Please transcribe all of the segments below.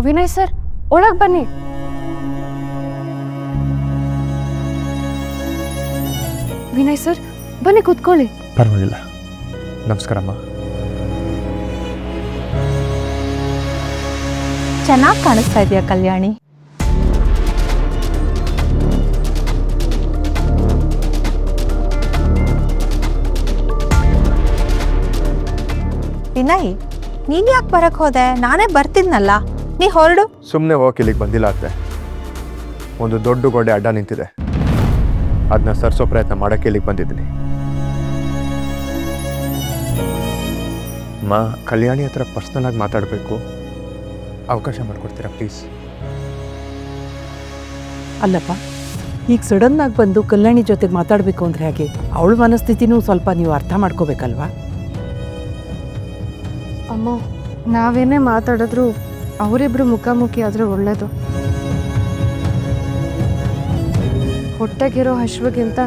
Vinay sir ಒಳಗೆ ಬನ್ನಿ. Vinay sir ಬನ್ನಿ ಕೂತ್ಕೊಳ್ಳಿ. ಪರವಾಗಿಲ್ಲ. ನಮಸ್ಕಾರಮ್ಮ. ಚೆನ್ನಾಗಿ ಕಾಣಿಸ್ತಾ ಇದೆಯಾ ಕಲ್ಯಾಣಿ? ವಿನಯ್, ನೀನ್ ಯಾಕೆ ಬರಕ್ ಹೋದೆ? ನಾನೇ ಬರ್ತಿದ್ನಲ್ಲ, ನೀ ಹೊರಡು. ಸುಮ್ಮನೆ ಹೋಗಕ್ಕೆ ಇಲ್ಲಿಗೆ ಬಂದಿಲ್ಲ ಅತ್ತೆ. ಒಂದು ದೊಡ್ಡ ಗೋಡೆ ಅಡ್ಡ ನಿಂತಿದೆ, ಅದನ್ನ ಸರಿಸೋ ಪ್ರಯತ್ನ ಮಾಡೋಕ್ಕೆ ಇಲ್ಲಿಗೆ ಬಂದಿದ್ದೀನಿ. ಅಮ್ಮ, ಕಲ್ಯಾಣಿ ಹತ್ರ ಪರ್ಸ್ನಲ್ ಆಗಿ ಮಾತಾಡಬೇಕು, ಅವಕಾಶ ಮಾಡಿಕೊಡ್ತೀರಾ ಪ್ಲೀಸ್? ಅಲ್ಲಪ್ಪ, ಈಗ ಸಡನ್ ಆಗಿ ಬಂದು ಕಲ್ಯಾಣಿ ಜೊತೆಗೆ ಮಾತಾಡಬೇಕು ಅಂದರೆ ಹಾಗೆ ಅವಳ ಮನಸ್ಥಿತಿನೂ ಸ್ವಲ್ಪ ನೀವು ಅರ್ಥ ಮಾಡ್ಕೋಬೇಕಲ್ವಾ? ಅಮ್ಮ, ನಾವೇನೇ ಮಾತಾಡಿದ್ರು ಅವರಿಬ್ರು ಮುಖಾಮುಖಿ ಆದರೆ ಒಳ್ಳೇದು. ಹೊಟ್ಟೆಗಿರೋ ಹಶ್ವಗಿಂತ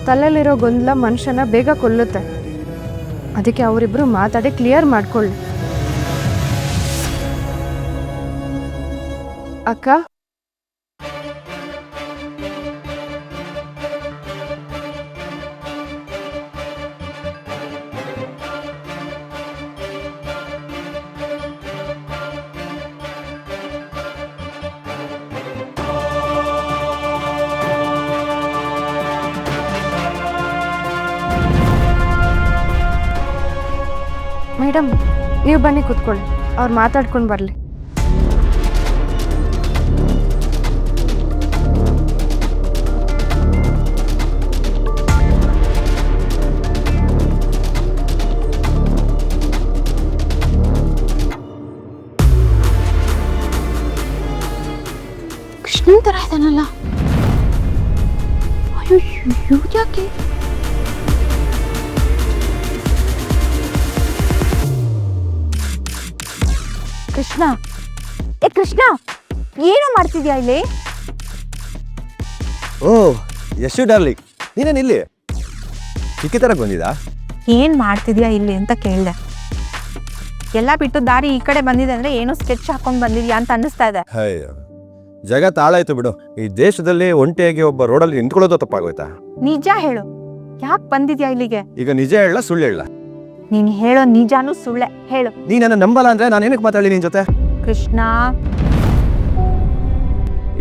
ತಲೆಯಲ್ಲಿರೋ ಗೊಂದಲ ಮನುಷ್ಯನ ಬೇಗ ಕೊಲ್ಲುತ್ತೆ. ಅದಕ್ಕೆ ಅವರಿಬ್ರು ಮಾತಾಡಿ ಕ್ಲಿಯರ್ ಮಾಡ್ಕೊಳ್ಳಿ. ಅಕ್ಕ, ಮೇಡಮ್ ನೀವು ಬನ್ನಿ ಕೂತ್ಕೊಳ್ಳಿ, ಅವ್ರು ಮಾತಾಡ್ಕೊಂಡು ಬರಲಿ. ಕೃಷ್ಣನ್ ತರ ಇದಾನಲ್ಲ, ಅಯ್ಯೋ ಯಾಕೆ? ಕೃಷ್ಣ, ಏ ಕೃಷ್ಣ, ಏನು ಮಾಡ್ತಿದ್ಯಾ ಇಲ್ಲಿ? ಓ ಯಶು ಡಾರ್ಲಿಂಗ್, ನೀನೇನು ಇಲ್ಲಿ ಚಿಕ್ಕಿ ತರಕ್ಕೆ ಬಂದಿದ್ದಾ? ಏನ್ ಮಾಡ್ತಿದ್ಯಾ ಇಲ್ಲಿ ಅಂತ ಕೇಳ್ದೆ. ಎಲ್ಲ ಬಿಟ್ಟು ದಾರಿ ಈ ಕಡೆ ಬಂದಿದೆ ಅಂದ್ರೆ ಏನೋ ಸ್ಕೆಚ್ ಹಾಕೊಂಡ್ ಬಂದಿದ್ಯಾ ಅಂತ ಅನ್ನಿಸ್ತಾ ಇದೆ. ಅಯ್ಯೋ, ಜಗತ್ ಹಾಳಾಯ್ತು ಬಿಡು. ಈ ದೇಶದಲ್ಲಿ ಒಂಟಿಯಾಗಿ ಒಬ್ಬ ರೋಡಲ್ಲಿ ನಿಂತ್ಕೊಳ್ಳೋದು ತಪ್ಪಾಗೋಯ್ತಾ? ನಿಜ ಹೇಳು, ಯಾಕೆ ಬಂದಿದ್ಯಾ ಇಲ್ಲಿಗೆ? ಈಗ ನಿಜ ಹೇಳ ಸುಳ್ಳು ಹೇಳ? ನೀನ್ ಹೇಳೋ ನಿಜಾನು ಸುಳ್ಳೆ ಹೇಳು. ನೀ ನನ್ನ ನಂಬಲ್ಲ ಅಂದ್ರೆ ನಾನು ಏನಕ್ಕೆ ಮಾತಾಡಲಿ ನಿನ್ ಜೊತೆ? ಕೃಷ್ಣ,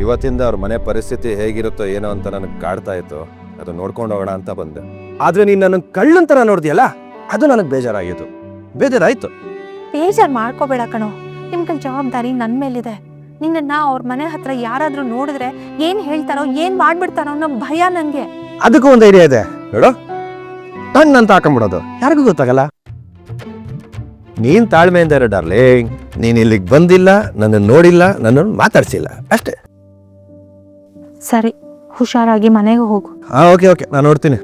ಇವತ್ತಿಂದ ಅವ್ರ ಮನೆ ಪರಿಸ್ಥಿತಿ ಹೇಗಿರುತ್ತೋ ಏನೋ ಅಂತ ನನಗೆ ಕಾಡ್ತಾ ಇತ್ತು. ಅದು ನೋಡ್ಕೊಂಡು ಹೋಗೋಣ ಅಂತ ಬಂದೆ. ಆದ್ರೆ ನೀನ್ ನನ್ನ ಕಳ್ಳಂತರ ನೋಡ್ದಿಯಲ್ಲ, ಅದು ನನಗೆ ಬೇಜಾರಾಗಿತ್ತು. ಬೇಜಾರಾಯ್ತು. ಬೇಜಾರ್ ಮಾಡ್ಕೋಬೇಡ ಕಣೋ, ನಿಮ್ಗೆ ಜವಾಬ್ದಾರಿ ನನ್ ಮೇಲಿದೆ. ನಿನ್ನ ಅವ್ರ ಮನೆ ಹತ್ರ ಯಾರಾದ್ರೂ ನೋಡಿದ್ರೆ ಏನ್ ಹೇಳ್ತಾರೋ, ಏನ್ ಮಾಡ್ಬಿಡ್ತಾರೋ ಅನ್ನೋ ಭಯ ನನ್ಗೆ. ಅದಕ್ಕೂ ಒಂದು ಐಡಿಯಾ ಇದೆ ನೋಡು. ಅಂತ ಹಾಕೊಂಡ್ಬಿಡೋದು, ಯಾರಿಗೂ ಗೊತ್ತಾಗಲ್ಲ. ನೀನ್ ತಾಳ್ಮೆಯಿಂದ ಇರೋ ಡಾರ್ಲಿಂಗ್. ನೀನ್ ಇಲ್ಲಿಗೆ ಬಂದಿಲ್ಲ, ನನ್ನ ನೋಡಿಲ್ಲ, ನನ್ನನ್ನು ಮಾತಾಡ್ಸಿಲ್ಲ, ಅಷ್ಟೇ. ಸರಿ, ಹುಷಾರಾಗಿ ಮನೆಗೆ ಹೋಗು. ಓಕೆ ಓಕೆ, ನಾನು ನೋಡ್ತೀನಿ.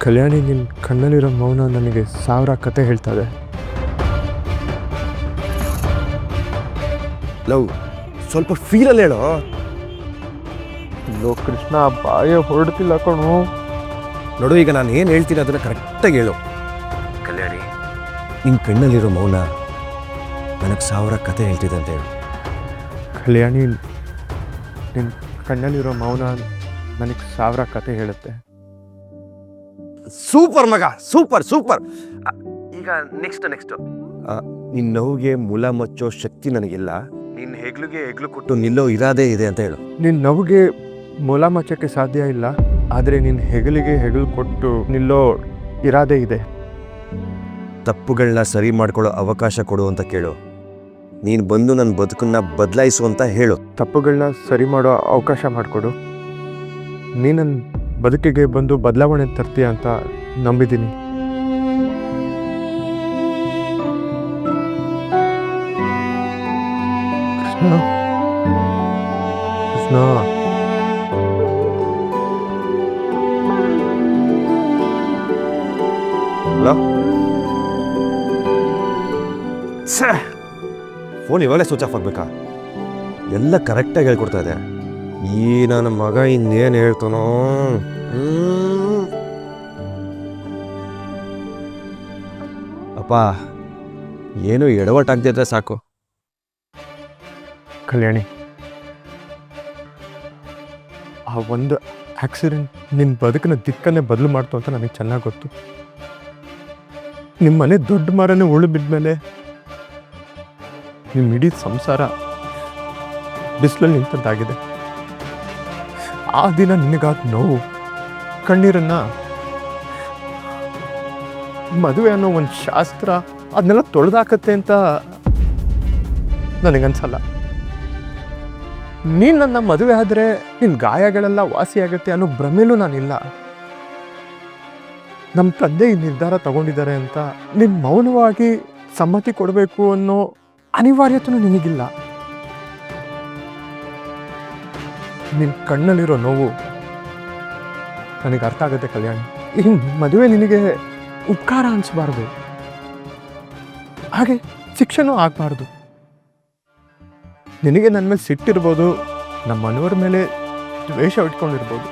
ಕಲ್ಯಾಣಿ, ನಿನ್ನ ಕಣ್ಣಲ್ಲಿರೋ ಮೌನ ನನಗೆ 1000 ಕತೆ ಹೇಳ್ತದೆ. ಲವ್, ಸ್ವಲ್ಪ ಫೀಲಲ್ಲಿ ಹೇಳೋ. ಲೋ ಕೃಷ್ಣ, ಬಾಯ ಹೊರಡ್ತಿಲ್ಲ ಕಣು. ನೋಡು, ಈಗ ನಾನು ಏನು ಹೇಳ್ತೀನಿ ಅದನ್ನ ಕರೆಕ್ಟಾಗಿ ಹೇಳು. ಕಲ್ಯಾಣಿ, ನಿನ್ನ ಕಣ್ಣಲ್ಲಿರೋ ಮೌನ ನನಗೆ 1000 ಕತೆ ಹೇಳ್ತಿದೆ ಅಂತ ಹೇಳು. ಕಲ್ಯಾಣಿ, ನಿನ್ನ ಕಣ್ಣಲ್ಲಿರೋ ಮೌನ ನನಗೆ 1000 ಕತೆ ಹೇಳುತ್ತೆ. ಸೂಪರ್ ಮಗ, ಸೂಪರ್ ಸೂಪರ್. ಈಗ ನೆಕ್ಸ್ಟ್ ನಿನ್ನ ನೋವಿಗೆ ಮುಲ ಮಚ್ಚೋ ಶಕ್ತಿ ನನಗಿಲ್ಲ. ನಿನ್ನ ಹೆಗ್ಲಿಗೆ ಹೆಗ್ಲು ಕೊಟ್ಟು ನಿಲ್ಲೋ ಇರಾದೇ ಇದೆ ಅಂತ ಹೇಳು. ನಿನ್ನ ನೋವಿಗೆ ಮೊಲ ಮಚ್ಚಕ್ಕೆ ಸಾಧ್ಯ ಇಲ್ಲ, ಆದರೆ ನಿನ್ನ ಹೆಗಲಿಗೆ ಹೆಗಲು ಕೊಟ್ಟು ನಿಲ್ಲೋ ಇರಾದೆ ಇದೆ. ತಪ್ಪುಗಳನ್ನ ಸರಿ ಮಾಡ್ಕೊಳ್ಳೋ ಅವಕಾಶ ಕೊಡು ಅಂತ ಕೇಳು. ನೀನು ಬಂದು ನನ್ನ ಬದುಕನ್ನ ಬದಲಾಯಿಸು ಅಂತ ಹೇಳು. ತಪ್ಪುಗಳನ್ನ ಸರಿ ಮಾಡೋ ಅವಕಾಶ ಮಾಡಿಕೊಡು. ನೀ ನನ್ನ ಬದುಕಿಗೆ ಬಂದು ಬದಲಾವಣೆ ತರ್ತೀಯ ಅಂತ ನಂಬಿದ್ದೀನಿ. ಕೃಷ್ಣ, ಕೃಷ್ಣ, ಹಲೋ. ಫೋನ್ ಇವಾಗಲೇ ಸ್ವಿಚ್ ಆಫ್ ಆಗ್ಬೇಕಾ? ಎಲ್ಲ ಕರೆಕ್ಟಾಗಿ ಹೇಳ್ಕೊಡ್ತಾ ಇದೆ. ಈ ನನ್ನ ಮಗ ಇನ್ನೇನು ಹೇಳ್ತಾನೋ. ಪಾಪ ಏನೂ ಎಡವಟ್ಟಾಗ್ದಿದ್ರೆ ಸಾಕು. ಕಲ್ಯಾಣಿ, ಆ ಒಂದು ಆಕ್ಸಿಡೆಂಟ್ ನಿನ್ನ ಬದುಕಿನ ದಿಕ್ಕನ್ನೇ ಬದಲು ಮಾಡ್ತು ಅಂತ ನನಗೆ ಚೆನ್ನಾಗಿ ಗೊತ್ತು. ನಿಮ್ಮ ಮನೆ ದೊಡ್ಡ ಮರನೇ ಉಳು ಬಿದ್ಮೇಲೆ ನಿಮ್ಮ ಇಡೀ ಸಂಸಾರ ಬಿಸಿಲಲ್ಲಿ ನಿಂತದ್ದಾಗಿದೆ. ಆ ದಿನ ನಿನಗಾದ ನೋವು, ಕಣ್ಣೀರನ್ನ ಮದುವೆ ಅನ್ನೋ ಒಂದು ಶಾಸ್ತ್ರ ಅದನ್ನೆಲ್ಲ ತೊಳೆದಾಕತ್ತೆ ಅಂತ ನನಗನ್ಸಲ್ಲ. ನೀನು ನನ್ನ ಮದುವೆ ಆದರೆ ನಿನ್ನ ಗಾಯಗಳೆಲ್ಲ ವಾಸಿಯಾಗತ್ತೆ ಅನ್ನೋ ಭ್ರಮೆಲೂ ನಾನಿಲ್ಲ. ನಮ್ಮ ತಂದೆ ಈ ನಿರ್ಧಾರ ತಗೊಂಡಿದ್ದಾರೆ ಅಂತ ನಿನ್ನ ಮೌನವಾಗಿ ಸಮ್ಮತಿ ಕೊಡಬೇಕು ಅನ್ನೋ ಅನಿವಾರ್ಯತೆಯೂ ನಿನಗಿಲ್ಲ. ನಿನ್ನ ಕಣ್ಣಲ್ಲಿರೋ ನೋವು ನನಗೆ ಅರ್ಥ ಆಗುತ್ತೆ ಕಲ್ಯಾಣಿ. ಈ ಮದುವೆ ನಿನಗೆ ಉಪಕಾರ ಅನಿಸ್ಬಾರ್ದು, ಹಾಗೆ ಶಿಕ್ಷೆನೂ ಆಗಬಾರ್ದು. ನಿನಗೆ ನನ್ನ ಮೇಲೆ ಸಿಟ್ಟಿರ್ಬೋದು, ನಮ್ಮ ಮನೆಯವ್ರ ಮೇಲೆ ದ್ವೇಷ ಇಟ್ಕೊಂಡಿರ್ಬೋದು,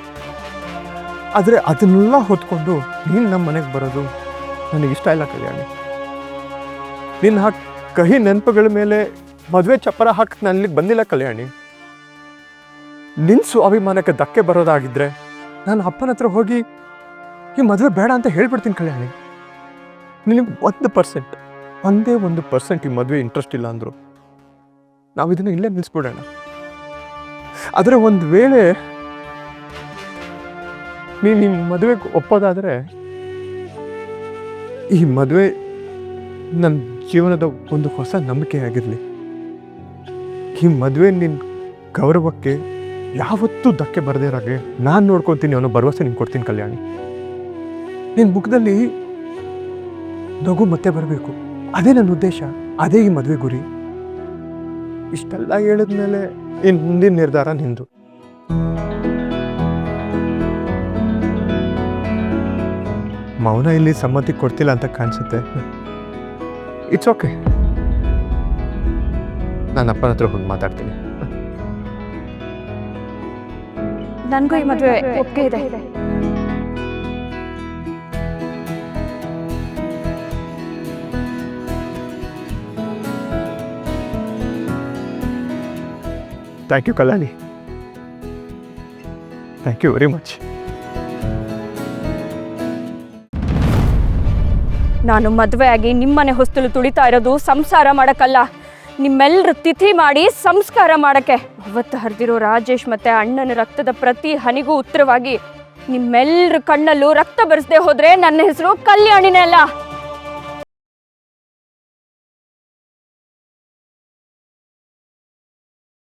ಆದರೆ ಅದನ್ನೆಲ್ಲ ಹೊತ್ಕೊಂಡು ನೀನು ನಮ್ಮ ಮನೆಗೆ ಬರೋದು ನನಗಿಷ್ಟ ಇಲ್ಲ ಕಲ್ಯಾಣಿ. ನಿನ್ನ ಕಹಿ ನೆನಪುಗಳ ಮೇಲೆ ಮದುವೆ ಚಪ್ಪರ ಹಾಕಕ್ಕೆ ನಾನು ಇಲ್ಲಿಗೆ ಬಂದಿಲ್ಲ ಕಲ್ಯಾಣಿ. ನಿನ್ನ ಸ್ವಾಭಿಮಾನಕ್ಕೆ ಧಕ್ಕೆ ಬರೋದಾಗಿದ್ದರೆ ನಾನು ಅಪ್ಪನ ಹತ್ರ ಹೋಗಿ ಈ ಮದುವೆ ಬೇಡ ಅಂತ ಹೇಳ್ಬಿಡ್ತೀನಿ ಕಲ್ಯಾಣಿ. ನಿನಗೆ 1%, ಒಂದೇ 1% ಈ ಮದುವೆ ಇಂಟ್ರೆಸ್ಟ್ ಇಲ್ಲ ಅಂದರು ನಾವು ಇದನ್ನು ಇಲ್ಲೇ ನಿಲ್ಲಿಸ್ಬಿಡೋಣ. ಆದರೆ ಒಂದು ವೇಳೆ ನೀನು ನಿಮ್ಮ ಮದುವೆಗೆ ಒಪ್ಪೋದಾದರೆ ಈ ಮದುವೆ ನನ್ನ ಜೀವನದ ಒಂದು ಹೊಸ ನಂಬಿಕೆ ಆಗಿರಲಿ. ಈ ಮದುವೆ ನಿನ್ನ ಗೌರವಕ್ಕೆ ಯಾವತ್ತೂ ಧಕ್ಕೆ ಬರದೇ ಇರಾಗೆ ನಾನು ನೋಡ್ಕೊತೀನಿ ಅನ್ನೋ ಭರವಸೆ ನಿಂಗೆ ಕೊಡ್ತೀನಿ ಕಲ್ಯಾಣಿ. ನಿನ್ನ ಮುಖದಲ್ಲಿ ನಗು ಮತ್ತೆ ಬರಬೇಕು, ಅದೇ ನನ್ನ ಉದ್ದೇಶ, ಅದೇ ಈ ಮದುವೆ ಗುರಿ. ಇಷ್ಟೆಲ್ಲ ಹೇಳಿದ್ಮೇಲೆ ಇನ್ನು ಮುಂದಿನ ನಿರ್ಧಾರ ನಿಂದು. ಮೌನ ಇಲ್ಲಿ ಸಮ್ಮತಿ ಕೊಡ್ತಿಲ್ಲ ಅಂತ ಕಾಣಿಸುತ್ತೆ. ಇಟ್ಸ್ ಓಕೆ, ನಾನು ಅಪ್ಪನ ಹತ್ರ ಹೋಗಿ ಮಾತಾಡ್ತೀನಿ. ನನಗೂ ಈ ಮದುವೆ ಒಪ್ಪಿಗೆ ಇದೆ. Thank you Kalyani, thank you very much. ನಾನು ಮದುವೆ ಆಗಿ ನಿಮ್ಮನೆ ಹೊಸ್ತಲು ತುಳಿತಾ ಇರೋದು ಸಂಸಾರ ಮಾಡಕ್ಕಲ್ಲ, ನಿಮ್ಮೆಲ್ಲರ ತಿಥಿ ಮಾಡಿ ಸಂಸ್ಕಾರ ಮಾಡಕ್ಕೆ. ಅವತ್ತು ಹರಿದಿರೋ ರಾಜೇಶ್ ಮತ್ತೆ ಅಣ್ಣನ ರಕ್ತದ ಪ್ರತಿ ಹನಿಗೂ ಉತ್ತರವಾಗಿ ನಿಮ್ಮೆಲ್ಲರ ಕಣ್ಣಲ್ಲೂ ರಕ್ತ ಬರಿಸದೆ ಹೋದ್ರೆ ನನ್ನ ಹೆಸರು ಕಲ್ಯಾಣಿನೇ ಅಲ್ಲ.